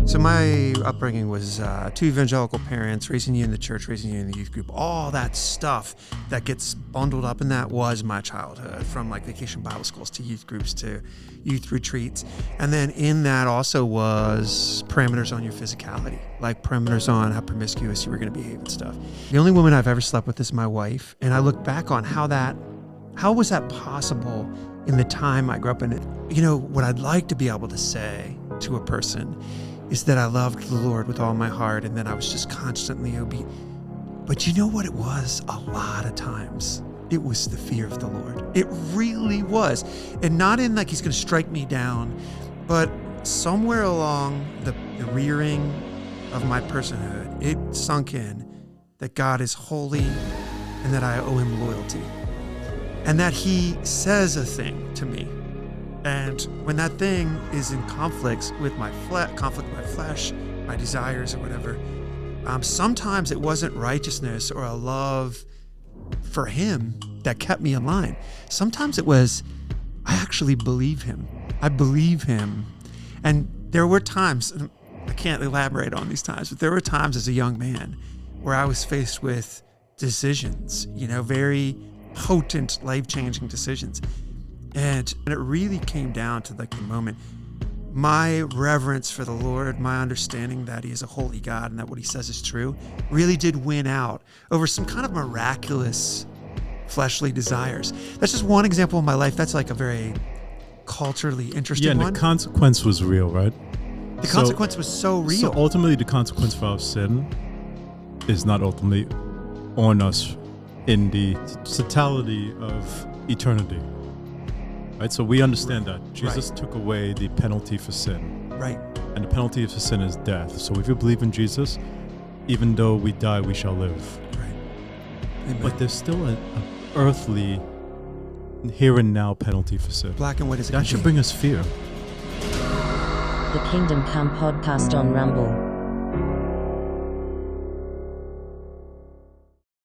So my upbringing was two evangelical parents, raising you in the church, raising you in the youth group. All that stuff that gets bundled up in that was my childhood, from like vacation Bible schools to youth groups to youth retreats. And then in that also was parameters on your physicality, like parameters on how promiscuous you were going to behave and stuff. The only woman I've ever slept with is my wife. And I look back on how was that possible in the time I grew up in it? You know, what I'd like to be able to say to a person is that I loved the Lord with all my heart and that I was just constantly obedient. But you know what it was? A lot of times, it was the fear of the Lord. It really was. And not in like he's going to strike me down, but somewhere along the rearing of my personhood, it sunk in that God is holy and that I owe him loyalty. And that he says a thing to me. And when that thing is in conflict with my flesh, my desires or whatever, sometimes it wasn't righteousness or a love for him that kept me in line. Sometimes it was, I actually believe him. I believe him. And there were times, I can't elaborate on these times, but there were times as a young man where I was faced with decisions, very potent, life-changing decisions. And it really came down to like the moment. My reverence for the Lord, my understanding that he is a holy God and that what he says is true, really did win out over some kind of miraculous fleshly desires. That's just one example of my life. That's like a very culturally interesting one. Yeah, and the consequence was real, right? The consequence was so real. So ultimately, the consequence for our sin is not ultimately on us in the totality of eternity. Right, so we understand that Jesus took away the penalty for sin. Right. And the penalty for sin is death. So if you believe in Jesus, even though we die, we shall live. Right. Amen. But there's still an earthly, here and now penalty for sin. Black and white is that should bring us fear. The Kingdom Come podcast on Rumble.